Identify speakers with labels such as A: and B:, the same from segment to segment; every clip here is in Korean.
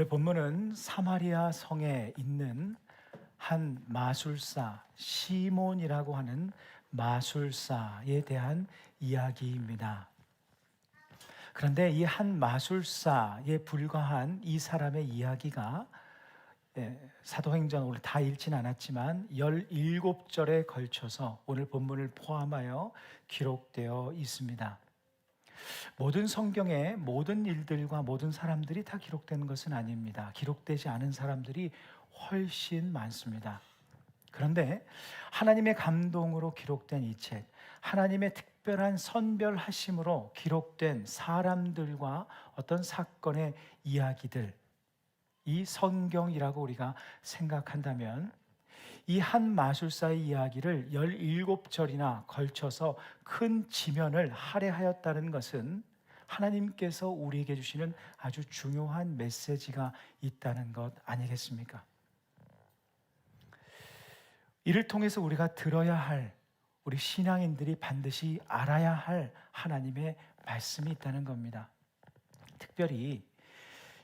A: 오늘 본문은 사마리아 성에 있는 한 마술사 시몬이라고 하는 마술사에 대한 이야기입니다. 그런데 이 한 마술사에 불과한 이 사람의 이야기가 사도행전을 다 읽진 않았지만 17절에 걸쳐서 오늘 본문을 포함하여 기록되어 있습니다. 모든 성경의 모든 일들과 모든 사람들이 다 기록되는 것은 아닙니다. 기록되지 않은 사람들이 훨씬 많습니다. 그런데 하나님의 감동으로 기록된 이 책, 하나님의 특별한 선별하심으로 기록된 사람들과 어떤 사건의 이야기들, 이 성경이라고 우리가 생각한다면 이 한 마술사의 이야기를 17절이나 걸쳐서 큰 지면을 할애하였다는 것은 하나님께서 우리에게 주시는 아주 중요한 메시지가 있다는 것 아니겠습니까? 이를 통해서 우리가 들어야 할, 우리 신앙인들이 반드시 알아야 할 하나님의 말씀이 있다는 겁니다. 특별히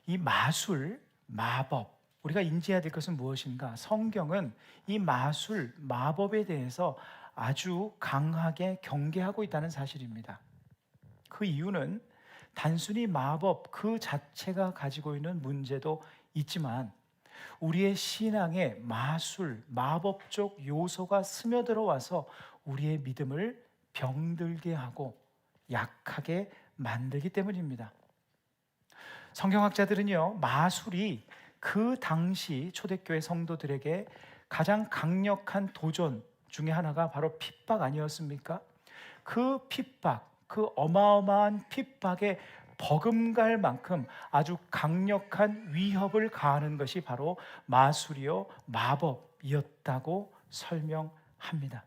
A: 이 마술, 마법, 우리가 인지해야 될 것은 무엇인가? 성경은 이 마술, 마법에 대해서 아주 강하게 경계하고 있다는 사실입니다. 그 이유는 단순히 마법 그 자체가 가지고 있는 문제도 있지만 우리의 신앙에 마술, 마법적 요소가 스며들어 와서 우리의 믿음을 병들게 하고 약하게 만들기 때문입니다. 성경학자들은요, 마술이 그 당시 초대교회 성도들에게 가장 강력한 도전 중에 하나가 바로 핍박 아니었습니까? 그 핍박, 그 어마어마한 핍박에 버금갈 만큼 아주 강력한 위협을 가하는 것이 바로 마술이요, 마법이었다고 설명합니다.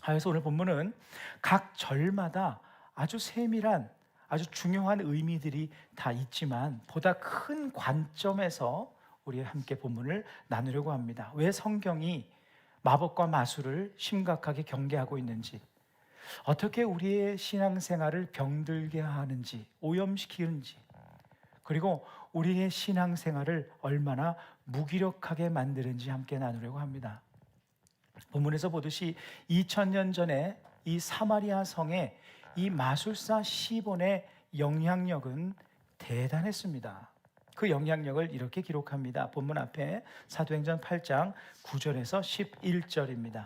A: 그래서 오늘 본문은 각 절마다 아주 세밀한 아주 중요한 의미들이 다 있지만 보다 큰 관점에서 우리 함께 본문을 나누려고 합니다. 왜 성경이 마법과 마술을 심각하게 경계하고 있는지, 어떻게 우리의 신앙생활을 병들게 하는지, 오염시키는지, 그리고 우리의 신앙생활을 얼마나 무기력하게 만드는지 함께 나누려고 합니다. 본문에서 보듯이 2000년 전에 이 사마리아 성에 이 마술사 시몬의 영향력은 대단했습니다. 그 영향력을 이렇게 기록합니다. 본문 앞에 사도행전 8장 9절에서 11절입니다.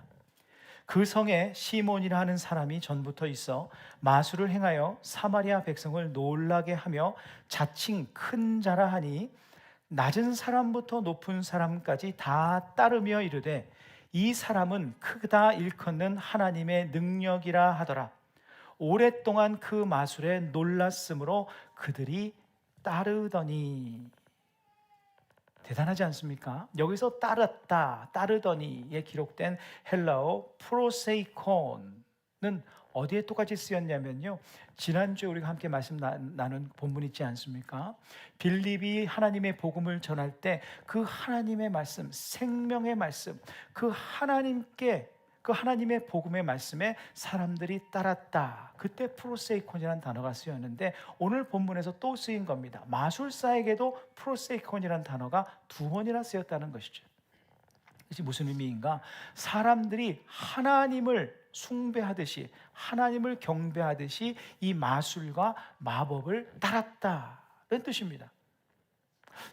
A: 그 성에 시몬이라 하는 사람이 전부터 있어 마술을 행하여 사마리아 백성을 놀라게 하며 자칭 큰 자라 하니 낮은 사람부터 높은 사람까지 다 따르며 이르되 이 사람은 크다 일컫는 하나님의 능력이라 하더라. 오랫동안 그 마술에 놀랐으므로 그들이 따르더니. 대단하지 않습니까? 여기서 따랐다, 따르더니에 기록된 헬라어 프로세이콘은 어디에 똑같이 쓰였냐면요, 지난주에 우리가 함께 말씀 나눈 본문 있지 않습니까? 빌립이 하나님의 복음을 전할 때 그 하나님의 말씀, 생명의 말씀, 그 하나님의 복음의 말씀에 사람들이 따랐다. 그때 프로세이콘이라는 단어가 쓰였는데 오늘 본문에서 또 쓰인 겁니다. 마술사에게도 프로세이콘이라는 단어가 2번이나 쓰였다는 것이죠. 이것이 무슨 의미인가? 사람들이 하나님을 숭배하듯이, 하나님을 경배하듯이 이 마술과 마법을 따랐다는 뜻입니다.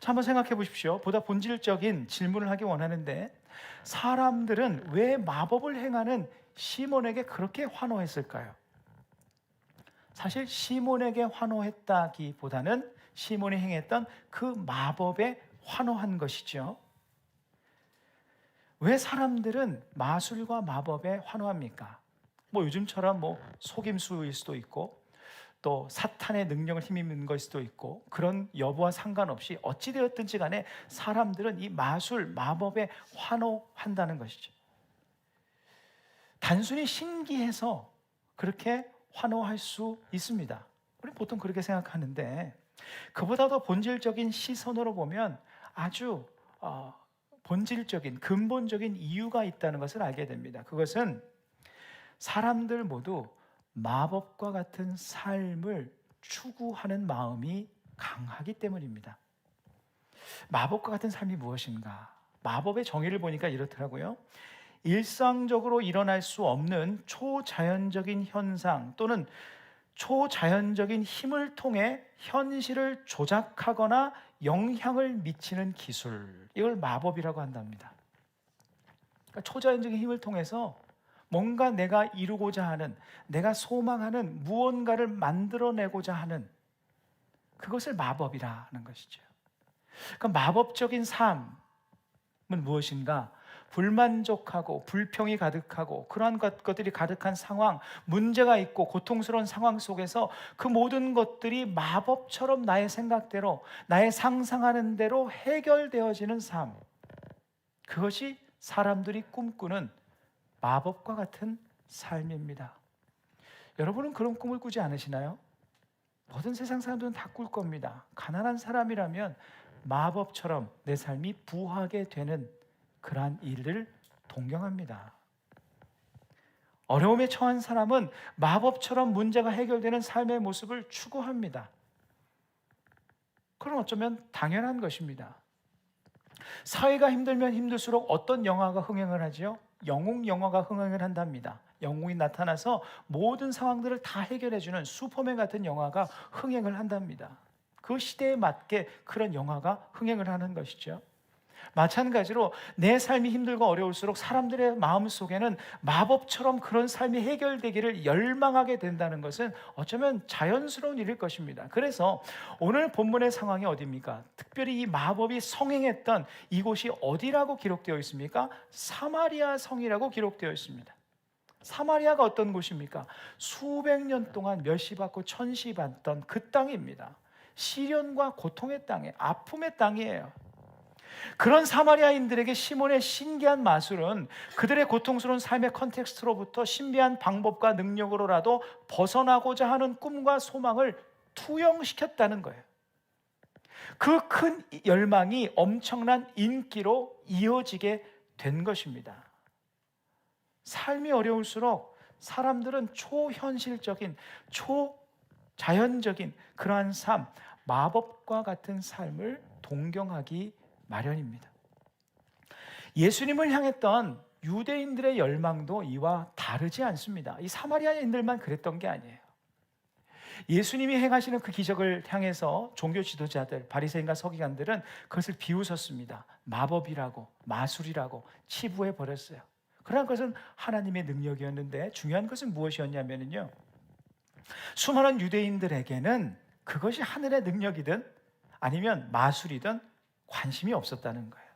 A: 자, 한번 생각해 보십시오. 보다 본질적인 질문을 하기 원하는데, 사람들은 왜 마법을 행하는 시몬에게 그렇게 환호했을까요? 사실 시몬에게 환호했다기보다는 시몬이 행했던 그 마법에 환호한 것이죠. 왜 사람들은 마술과 마법에 환호합니까? 요즘처럼 속임수일 수도 있고 또 사탄의 능력을 힘입는 것일 수도 있고, 그런 여부와 상관없이 어찌되었든지 간에 사람들은 이 마술, 마법에 환호한다는 것이죠. 단순히 신기해서 그렇게 환호할 수 있습니다. 우리 보통 그렇게 생각하는데, 그보다 더 본질적인 시선으로 보면 아주 본질적인, 근본적인 이유가 있다는 것을 알게 됩니다. 그것은 사람들 모두 마법과 같은 삶을 추구하는 마음이 강하기 때문입니다. 마법과 같은 삶이 무엇인가? 마법의 정의를 보니까 이렇더라고요. 일상적으로 일어날 수 없는 초자연적인 현상 또는 초자연적인 힘을 통해 현실을 조작하거나 영향을 미치는 기술, 이걸 마법이라고 한답니다. 그러니까 초자연적인 힘을 통해서 뭔가 내가 이루고자 하는, 내가 소망하는 무언가를 만들어내고자 하는, 그것을 마법이라는 것이죠. 그러니까 마법적인 삶은 무엇인가? 불만족하고 불평이 가득하고 그러한 것들이 가득한 상황, 문제가 있고 고통스러운 상황 속에서 그 모든 것들이 마법처럼 나의 생각대로, 나의 상상하는 대로 해결되어지는 삶, 그것이 사람들이 꿈꾸는 마법과 같은 삶입니다. 여러분은 그런 꿈을 꾸지 않으시나요? 모든 세상 사람들은 다 꿀 겁니다. 가난한 사람이라면 마법처럼 내 삶이 부하게 되는 그러한 일을 동경합니다. 어려움에 처한 사람은 마법처럼 문제가 해결되는 삶의 모습을 추구합니다. 그건 어쩌면 당연한 것입니다. 사회가 힘들면 힘들수록 어떤 영화가 흥행을 하죠? 영웅 영화가 흥행을 한답니다. 영웅이 나타나서 모든 상황들을 다 해결해주는 슈퍼맨 같은 영화가 흥행을 한답니다. 그 시대에 맞게 그런 영화가 흥행을 하는 것이죠. 마찬가지로 내 삶이 힘들고 어려울수록 사람들의 마음속에는 마법처럼 그런 삶이 해결되기를 열망하게 된다는 것은 어쩌면 자연스러운 일일 것입니다. 그래서 오늘 본문의 상황이 어디입니까? 특별히 이 마법이 성행했던 이곳이 어디라고 기록되어 있습니까? 사마리아 성이라고 기록되어 있습니다. 사마리아가 어떤 곳입니까? 수백 년 동안 멸시받고 천시받던 그 땅입니다. 시련과 고통의 땅에, 아픔의 땅이에요. 그런 사마리아인들에게 시몬의 신기한 마술은 그들의 고통스러운 삶의 컨텍스트로부터 신비한 방법과 능력으로라도 벗어나고자 하는 꿈과 소망을 투영시켰다는 거예요. 그 큰 열망이 엄청난 인기로 이어지게 된 것입니다. 삶이 어려울수록 사람들은 초현실적인, 초자연적인 그러한 삶, 마법과 같은 삶을 동경하기 마련입니다. 예수님을 향했던 유대인들의 열망도 이와 다르지 않습니다. 이 사마리아인들만 그랬던 게 아니에요. 예수님이 행하시는 그 기적을 향해서 종교 지도자들, 바리새인과 서기관들은 그것을 비웃었습니다. 마법이라고, 마술이라고 치부해 버렸어요. 그러나 그것은 하나님의 능력이었는데 중요한 것은 무엇이었냐면요, 수많은 유대인들에게는 그것이 하늘의 능력이든 아니면 마술이든 관심이 없었다는 거예요.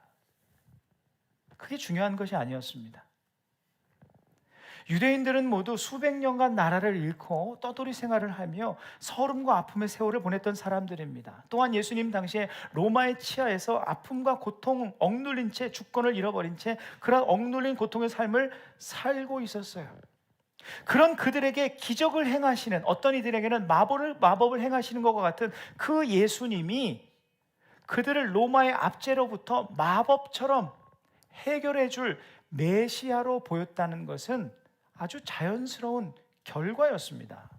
A: 그게 중요한 것이 아니었습니다. 유대인들은 모두 수백 년간 나라를 잃고 떠돌이 생활을 하며 서름과 아픔의 세월을 보냈던 사람들입니다. 또한 예수님 당시에 로마의 치하에서 아픔과 고통, 억눌린 채 주권을 잃어버린 채 그런 억눌린 고통의 삶을 살고 있었어요. 그런 그들에게 기적을 행하시는, 어떤 이들에게는 마법을 행하시는 것과 같은 그 예수님이 그들을 로마의 압제로부터 마법처럼 해결해 줄 메시아로 보였다는 것은 아주 자연스러운 결과였습니다.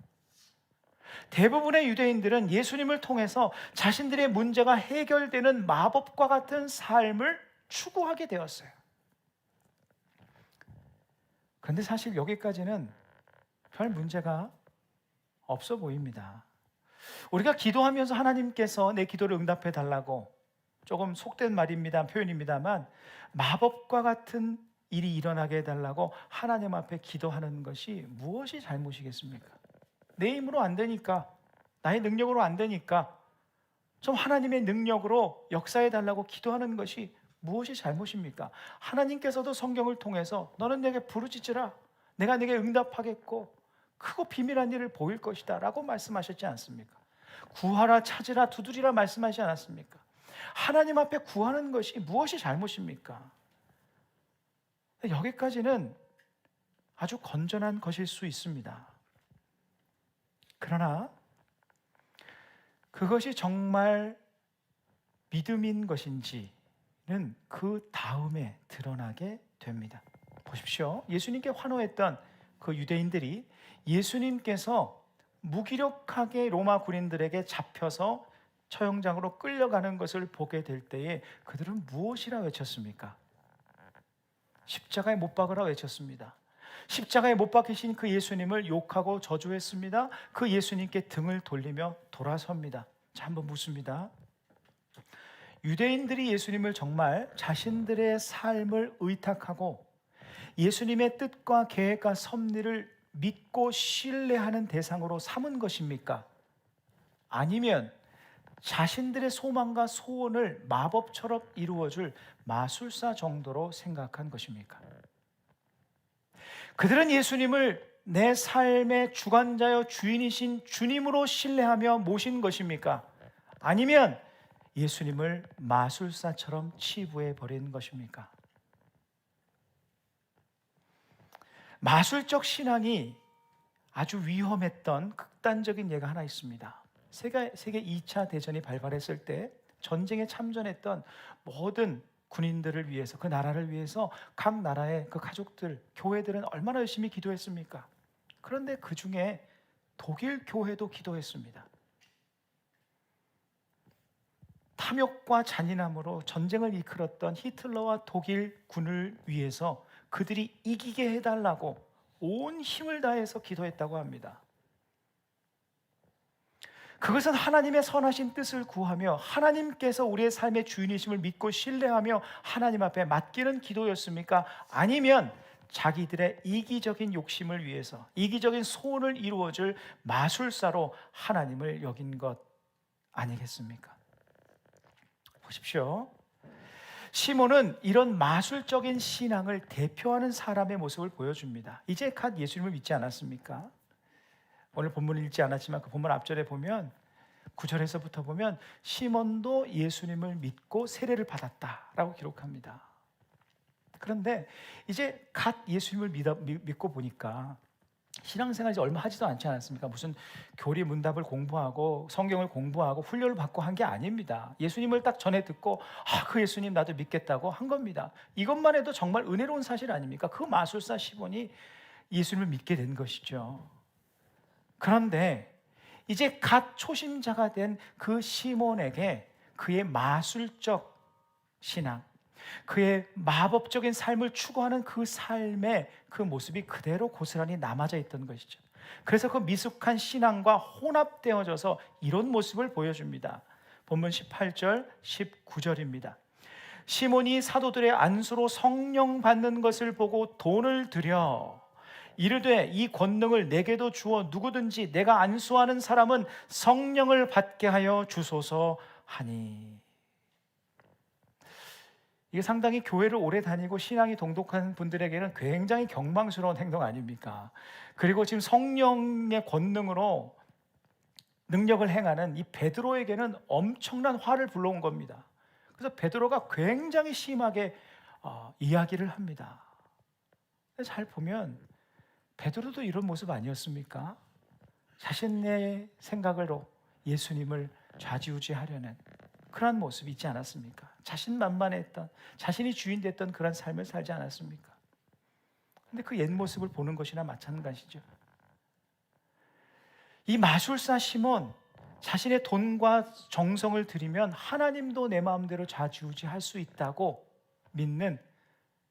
A: 대부분의 유대인들은 예수님을 통해서 자신들의 문제가 해결되는 마법과 같은 삶을 추구하게 되었어요. 그런데 사실 여기까지는 별 문제가 없어 보입니다. 우리가 기도하면서 하나님께서 내 기도를 응답해 달라고, 조금 속된 말입니다, 표현입니다만, 마법과 같은 일이 일어나게 해달라고 하나님 앞에 기도하는 것이 무엇이 잘못이겠습니까? 내 힘으로 안 되니까, 나의 능력으로 안 되니까 좀 하나님의 능력으로 역사해 달라고 기도하는 것이 무엇이 잘못입니까? 하나님께서도 성경을 통해서 너는 내게 부르짖으라, 내가 내게 응답하겠고 크고 비밀한 일을 보일 것이다 라고 말씀하셨지 않습니까? 구하라, 찾으라, 두드리라 말씀하지 않았습니까? 하나님 앞에 구하는 것이 무엇이 잘못입니까? 여기까지는 아주 건전한 것일 수 있습니다. 그러나 그것이 정말 믿음인 것인지는 그 다음에 드러나게 됩니다. 보십시오. 예수님께 환호했던 그 유대인들이 예수님께서 무기력하게 로마 군인들에게 잡혀서 처형장으로 끌려가는 것을 보게 될 때에 그들은 무엇이라 외쳤습니까? 십자가에 못 박으라 외쳤습니다. 십자가에 못 박히신 그 예수님을 욕하고 저주했습니다. 그 예수님께 등을 돌리며 돌아섭니다. 자, 한번 묻습니다. 유대인들이 예수님을 정말 자신들의 삶을 의탁하고 예수님의 뜻과 계획과 섭리를 믿고 신뢰하는 대상으로 삼은 것입니까? 아니면 자신들의 소망과 소원을 마법처럼 이루어줄 마술사 정도로 생각한 것입니까? 그들은 예수님을 내 삶의 주관자여 주인이신 주님으로 신뢰하며 모신 것입니까? 아니면 예수님을 마술사처럼 치부해 버린 것입니까? 마술적 신앙이 아주 위험했던 극단적인 예가 하나 있습니다. 세계 2차 대전이 발발했을 때 전쟁에 참전했던 모든 군인들을 위해서, 그 나라를 위해서 각 나라의 그 가족들, 교회들은 얼마나 열심히 기도했습니까? 그런데 그 중에 독일 교회도 기도했습니다. 탐욕과 잔인함으로 전쟁을 이끌었던 히틀러와 독일 군을 위해서 그들이 이기게 해달라고 온 힘을 다해서 기도했다고 합니다. 그것은 하나님의 선하신 뜻을 구하며 하나님께서 우리의 삶의 주인이심을 믿고 신뢰하며 하나님 앞에 맡기는 기도였습니까? 아니면 자기들의 이기적인 욕심을 위해서 이기적인 소원을 이루어줄 마술사로 하나님을 여긴 것 아니겠습니까? 보십시오. 시몬은 이런 마술적인 신앙을 대표하는 사람의 모습을 보여줍니다. 이제 갓 예수님을 믿지 않았습니까? 오늘 본문을 읽지 않았지만 그 본문 앞절에 보면 9절에서부터 보면 시몬도 예수님을 믿고 세례를 받았다라고 기록합니다. 그런데 이제 갓 예수님을 믿고 보니까 신앙생활 이제 얼마 하지도 않지 않았습니까? 무슨 교리 문답을 공부하고 성경을 공부하고 훈련을 받고 한 게 아닙니다. 예수님을 딱 전에 듣고 그 예수님 나도 믿겠다고 한 겁니다. 이것만 해도 정말 은혜로운 사실 아닙니까? 그 마술사 시몬이 예수님을 믿게 된 것이죠. 그런데 이제 갓 초심자가 된 그 시몬에게 그의 마술적 신앙, 그의 마법적인 삶을 추구하는 그 삶의 그 모습이 그대로 고스란히 남아져 있던 것이죠. 그래서 그 미숙한 신앙과 혼합되어져서 이런 모습을 보여줍니다. 본문 18절, 19절입니다. 시몬이 사도들의 안수로 성령 받는 것을 보고 돈을 들여 이르되 이 권능을 내게도 주어 누구든지 내가 안수하는 사람은 성령을 받게 하여 주소서 하니. 이게 상당히 교회를 오래 다니고 신앙이 동독한 분들에게는 굉장히 경망스러운 행동 아닙니까? 그리고 지금 성령의 권능으로 능력을 행하는 이 베드로에게는 엄청난 화를 불러온 겁니다. 그래서 베드로가 굉장히 심하게 이야기를 합니다. 잘 보면 베드로도 이런 모습 아니었습니까? 자신의 생각으로 예수님을 좌지우지하려는 그런 모습이 있지 않았습니까? 자신만만했던, 자신이 주인 됐던 그런 삶을 살지 않았습니까? 근데 그 옛 모습을 보는 것이나 마찬가지죠. 이 마술사 시몬, 자신의 돈과 정성을 들이면 하나님도 내 마음대로 좌지우지할 수 있다고 믿는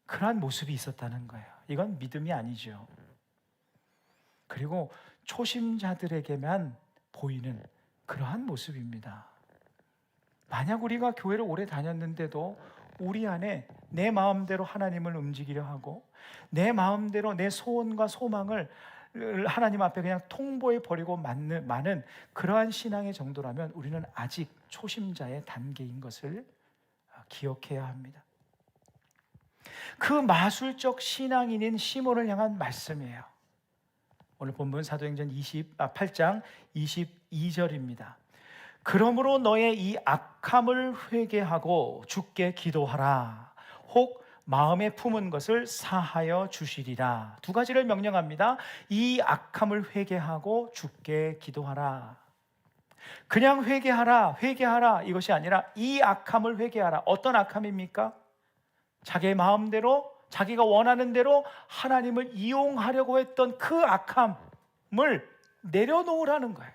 A: 그러한 모습이 있었다는 거예요. 이건 믿음이 아니죠. 그리고 초심자들에게만 보이는 그러한 모습입니다. 만약 우리가 교회를 오래 다녔는데도 우리 안에 내 마음대로 하나님을 움직이려 하고 내 마음대로 내 소원과 소망을 하나님 앞에 그냥 통보해 버리고 마는 그러한 신앙의 정도라면 우리는 아직 초심자의 단계인 것을 기억해야 합니다. 그 마술적 신앙인인 시몬을 향한 말씀이에요. 오늘 본문 사도행전 8장 22절입니다. 그러므로 너의 이 악함을 회개하고 주께 기도하라. 혹 마음에 품은 것을 사하여 주시리라. 두 가지를 명령합니다. 이 악함을 회개하고 주께 기도하라. 그냥 회개하라 이것이 아니라 이 악함을 회개하라. 어떤 악함입니까? 자기의 마음대로 자기가 원하는 대로 하나님을 이용하려고 했던 그 악함을 내려놓으라는 거예요.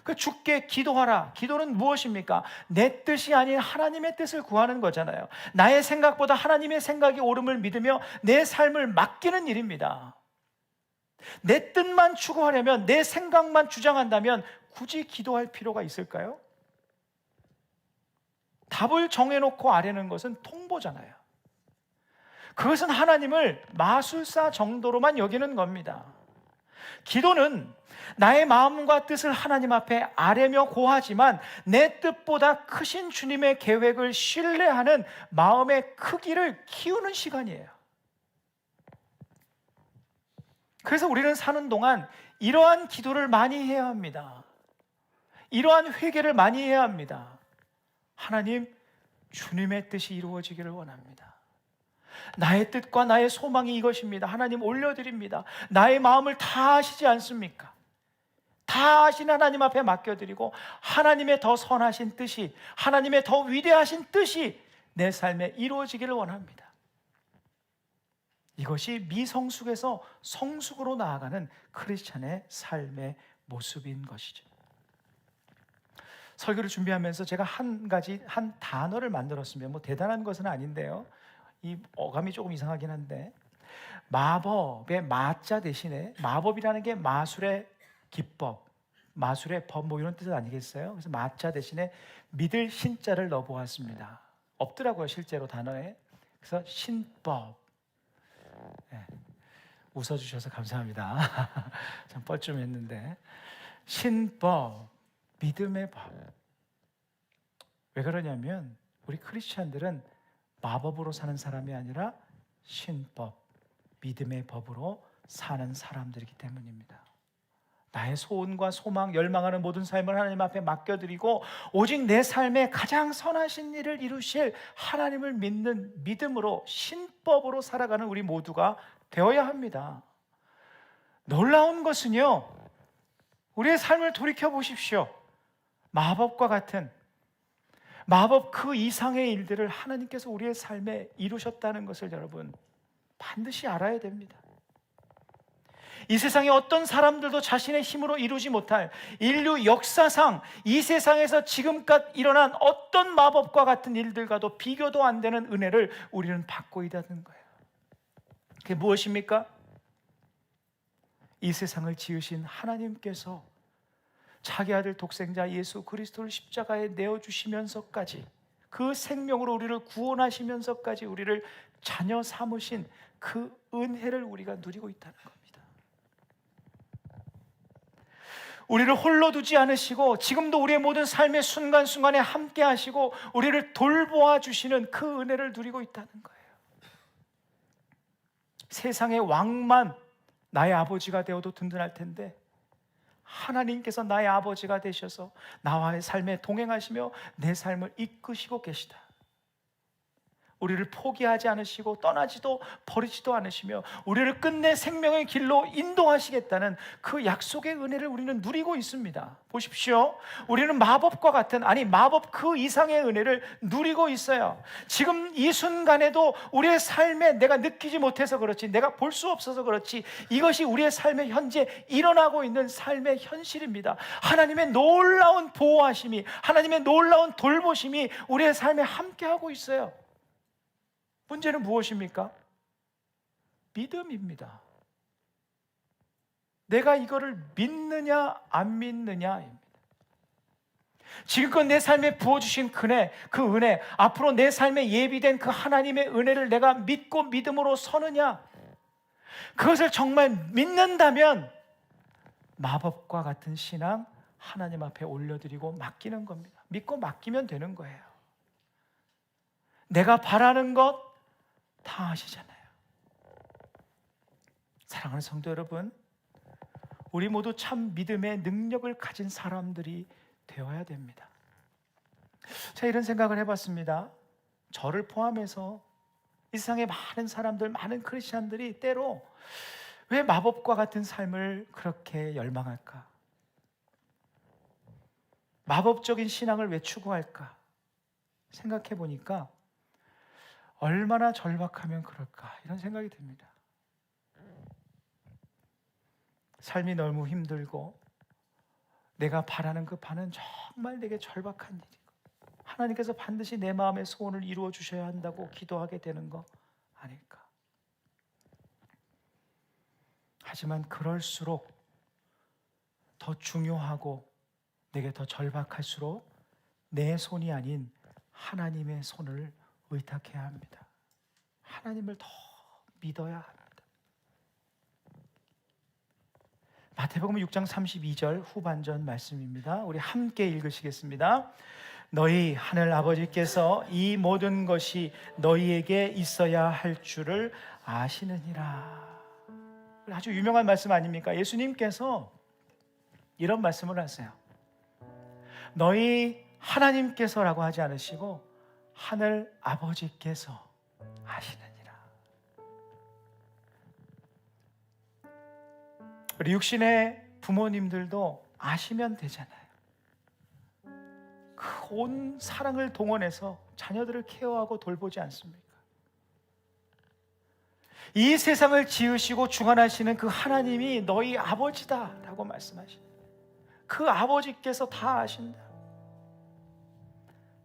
A: 그 주께 기도하라. 기도는 무엇입니까? 내 뜻이 아닌 하나님의 뜻을 구하는 거잖아요. 나의 생각보다 하나님의 생각이 옳음을 믿으며 내 삶을 맡기는 일입니다. 내 뜻만 추구하려면, 내 생각만 주장한다면 굳이 기도할 필요가 있을까요? 답을 정해놓고 아뢰는 것은 통보잖아요. 그것은 하나님을 마술사 정도로만 여기는 겁니다. 기도는 나의 마음과 뜻을 하나님 앞에 아뢰며 고하지만 내 뜻보다 크신 주님의 계획을 신뢰하는 마음의 크기를 키우는 시간이에요. 그래서 우리는 사는 동안 이러한 기도를 많이 해야 합니다. 이러한 회개를 많이 해야 합니다. 하나님, 주님의 뜻이 이루어지기를 원합니다. 나의 뜻과 나의 소망이 이것입니다. 하나님 올려드립니다. 나의 마음을 다 아시지 않습니까? 다 아신 하나님 앞에 맡겨드리고 하나님의 더 선하신 뜻이, 하나님의 더 위대하신 뜻이 내 삶에 이루어지기를 원합니다. 이것이 미성숙에서 성숙으로 나아가는 크리스찬의 삶의 모습인 것이죠. 설교를 준비하면서 제가 한 단어를 만들었습니다. 뭐 대단한 것은 아닌데요, 이 어감이 조금 이상하긴 한데, 마법의 마자 대신에, 마법이라는 게 마술의 기법, 마술의 법, 뭐 이런 뜻 아니겠어요? 그래서 마자 대신에 믿을 신자를 넣어보았습니다. 없더라고요, 실제로 단어에. 그래서 신법. 네. 웃어주셔서 감사합니다. 참 뻘쭘했는데, 신법, 믿음의 법. 왜 그러냐면 우리 크리스찬들은 마법으로 사는 사람이 아니라 신법, 믿음의 법으로 사는 사람들이기 때문입니다. 나의 소원과 소망, 열망하는 모든 삶을 하나님 앞에 맡겨드리고 오직 내 삶에 가장 선하신 일을 이루실 하나님을 믿는 믿음으로, 신법으로 살아가는 우리 모두가 되어야 합니다. 놀라운 것은요, 우리의 삶을 돌이켜 보십시오. 마법과 같은, 마법 그 이상의 일들을 하나님께서 우리의 삶에 이루셨다는 것을 여러분 반드시 알아야 됩니다. 이 세상에 어떤 사람들도 자신의 힘으로 이루지 못할, 인류 역사상 이 세상에서 지금껏 일어난 어떤 마법과 같은 일들과도 비교도 안 되는 은혜를 우리는 받고 있다는 거예요. 그게 무엇입니까? 이 세상을 지으신 하나님께서 자기 아들 독생자 예수 그리스도를 십자가에 내어주시면서까지, 그 생명으로 우리를 구원하시면서까지 우리를 자녀 삼으신 그 은혜를 우리가 누리고 있다는 겁니다. 우리를 홀로 두지 않으시고 지금도 우리의 모든 삶의 순간순간에 함께 하시고 우리를 돌보아 주시는 그 은혜를 누리고 있다는 거예요. 세상의 왕만 나의 아버지가 되어도 든든할 텐데 하나님께서 나의 아버지가 되셔서 나와의 삶에 동행하시며 내 삶을 이끄시고 계시다. 우리를 포기하지 않으시고 떠나지도 버리지도 않으시며 우리를 끝내 생명의 길로 인도하시겠다는 그 약속의 은혜를 우리는 누리고 있습니다. 보십시오. 우리는 마법과 같은, 아니 마법 그 이상의 은혜를 누리고 있어요. 지금 이 순간에도 우리의 삶에 내가 느끼지 못해서 그렇지, 내가 볼 수 없어서 그렇지, 이것이 우리의 삶에 현재 일어나고 있는 삶의 현실입니다. 하나님의 놀라운 보호하심이, 하나님의 놀라운 돌보심이 우리의 삶에 함께하고 있어요. 문제는 무엇입니까? 믿음입니다. 내가 이거를 믿느냐 안 믿느냐입니다. 지금껏 내 삶에 부어주신 그 은혜, 앞으로 내 삶에 예비된 그 하나님의 은혜를 내가 믿고 믿음으로 서느냐, 그것을 정말 믿는다면 마법과 같은 신앙 하나님 앞에 올려드리고 맡기는 겁니다. 믿고 맡기면 되는 거예요. 내가 바라는 것 다 아시잖아요. 사랑하는 성도 여러분, 우리 모두 참 믿음의 능력을 가진 사람들이 되어야 됩니다. 제가 이런 생각을 해봤습니다. 저를 포함해서 이 세상에 많은 사람들, 많은 크리스찬들이 때로 왜 마법과 같은 삶을 그렇게 열망할까? 마법적인 신앙을 왜 추구할까? 생각해 보니까 얼마나 절박하면 그럴까, 이런 생각이 듭니다. 삶이 너무 힘들고 내가 바라는 그 바는 정말 내게 절박한 일이고 하나님께서 반드시 내 마음의 소원을 이루어 주셔야 한다고 기도하게 되는 거 아닐까? 하지만 그럴수록 더 중요하고 내게 더 절박할수록 내 손이 아닌 하나님의 손을 의탁해야 합니다. 하나님을 더 믿어야 합니다. 마태복음 6장 32절 후반전 말씀입니다. 우리 함께 읽으시겠습니다. 너희 하늘 아버지께서 이 모든 것이 너희에게 있어야 할 줄을 아시느니라. 아주 유명한 말씀 아닙니까? 예수님께서 이런 말씀을 하세요. 너희 하나님께서라고 하지 않으시고 하늘 아버지께서 아시느니라. 우리 육신의 부모님들도 아시면 되잖아요. 그 온 사랑을 동원해서 자녀들을 케어하고 돌보지 않습니까? 이 세상을 지으시고 주관하시는 그 하나님이 너희 아버지다라고 말씀하시는 그 아버지께서 다 아신다.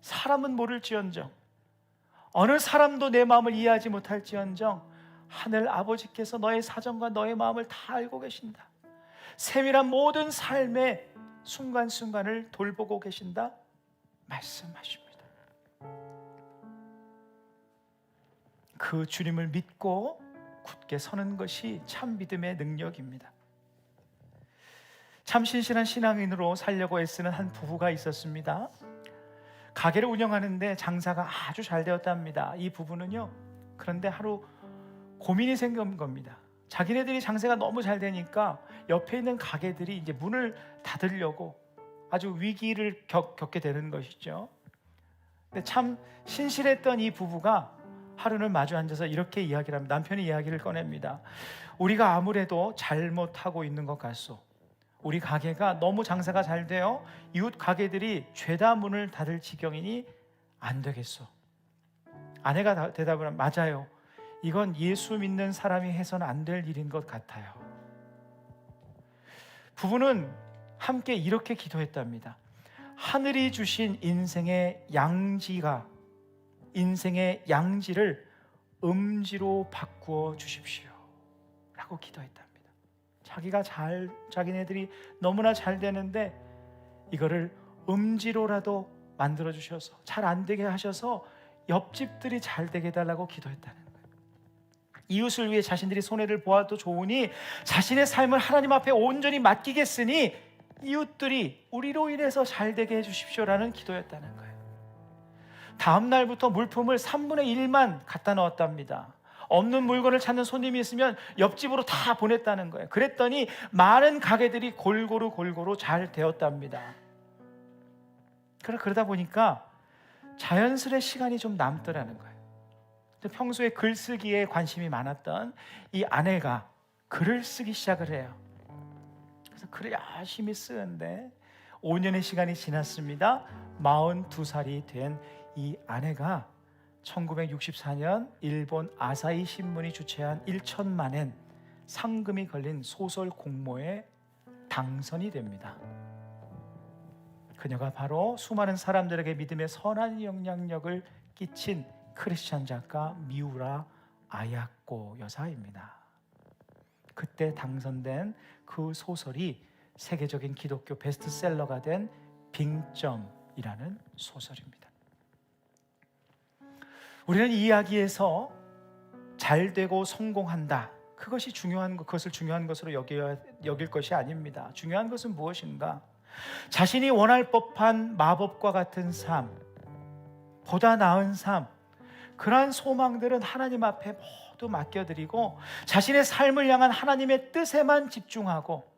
A: 사람은 모를지언정, 어느 사람도 내 마음을 이해하지 못할지언정 하늘 아버지께서 너의 사정과 너의 마음을 다 알고 계신다. 세밀한 모든 삶의 순간순간을 돌보고 계신다 말씀하십니다. 그 주님을 믿고 굳게 서는 것이 참 믿음의 능력입니다. 참 신실한 신앙인으로 살려고 애쓰는 한 부부가 있었습니다. 가게를 운영하는데 장사가 아주 잘 되었답니다. 이 부부는요, 그런데 하루 고민이 생긴 겁니다. 자기네들이 장사가 너무 잘 되니까 옆에 있는 가게들이 이제 문을 닫으려고 아주 위기를 겪게 되는 것이죠. 근데 참 신실했던 이 부부가 하루는 마주 앉아서 이렇게 이야기를 합니다. 남편이 이야기를 꺼냅니다. 우리가 아무래도 잘못하고 있는 것 같소. 우리 가게가 너무 장사가 잘 되어 이웃 가게들이 죄다 문을 닫을 지경이니 안 되겠소. 아내가 대답을 하면 맞아요. 이건 예수 믿는 사람이 해서는 안 될 일인 것 같아요. 부부는 함께 이렇게 기도했답니다. 하늘이 주신 인생의 양지를 음지로 바꾸어 주십시오 라고 기도했답니다. 자기네들이 너무나 잘 되는데 이거를 음지로라도 만들어 주셔서 잘 안 되게 하셔서 옆집들이 잘 되게 해달라고 기도했다는 거예요. 이웃을 위해 자신들이 손해를 보아도 좋으니 자신의 삶을 하나님 앞에 온전히 맡기겠으니 이웃들이 우리로 인해서 잘 되게 해주십시오라는 기도였다는 거예요. 다음 날부터 물품을 3분의 1만 갖다 넣었답니다. 없는 물건을 찾는 손님이 있으면 옆집으로 다 보냈다는 거예요. 그랬더니 많은 가게들이 골고루 잘 되었답니다. 그러다 보니까 자연스레 시간이 좀 남더라는 거예요. 평소에 글쓰기에 관심이 많았던 이 아내가 글을 쓰기 시작을 해요. 그래서 글을 열심히 쓰는데 5년의 시간이 지났습니다. 42살이 된 이 아내가 1964년 일본 아사히 신문이 주최한 1천만엔 상금이 걸린 소설 공모에 당선이 됩니다. 그녀가 바로 수많은 사람들에게 믿음의 선한 영향력을 끼친 크리스찬 작가 미우라 아야코 여사입니다. 그때 당선된 그 소설이 세계적인 기독교 베스트셀러가 된 빙점이라는 소설입니다. 우리는 이 이야기에서 잘 되고 성공한다, 그것을 중요한 것으로 여길 것이 아닙니다. 중요한 것은 무엇인가? 자신이 원할 법한 마법과 같은 삶, 보다 나은 삶, 그러한 소망들은 하나님 앞에 모두 맡겨드리고 자신의 삶을 향한 하나님의 뜻에만 집중하고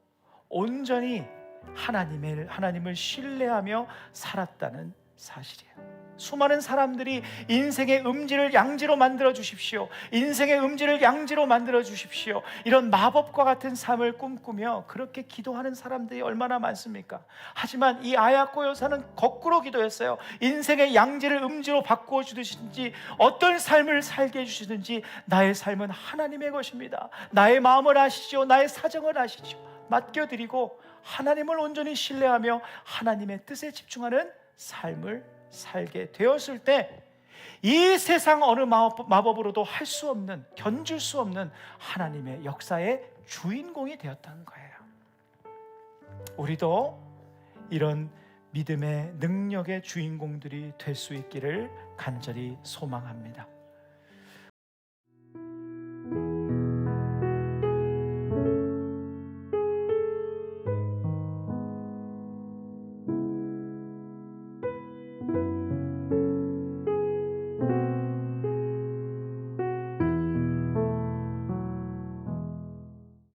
A: 온전히 하나님을 신뢰하며 살았다는 사실이에요. 수많은 사람들이 인생의 음지를 양지로 만들어 주십시오, 인생의 음지를 양지로 만들어 주십시오, 이런 마법과 같은 삶을 꿈꾸며 그렇게 기도하는 사람들이 얼마나 많습니까? 하지만 이 아야코 여사는 거꾸로 기도했어요. 인생의 양지를 음지로 바꾸어 주시든지 어떤 삶을 살게 해주시든지 나의 삶은 하나님의 것입니다. 나의 마음을 아시죠, 나의 사정을 아시죠. 맡겨드리고 하나님을 온전히 신뢰하며 하나님의 뜻에 집중하는 삶을 살게 되었을 때 이 세상 어느 마법으로도 할 수 없는, 견줄 수 없는 하나님의 역사의 주인공이 되었다는 거예요. 우리도 이런 믿음의 능력의 주인공들이 될 수 있기를 간절히 소망합니다.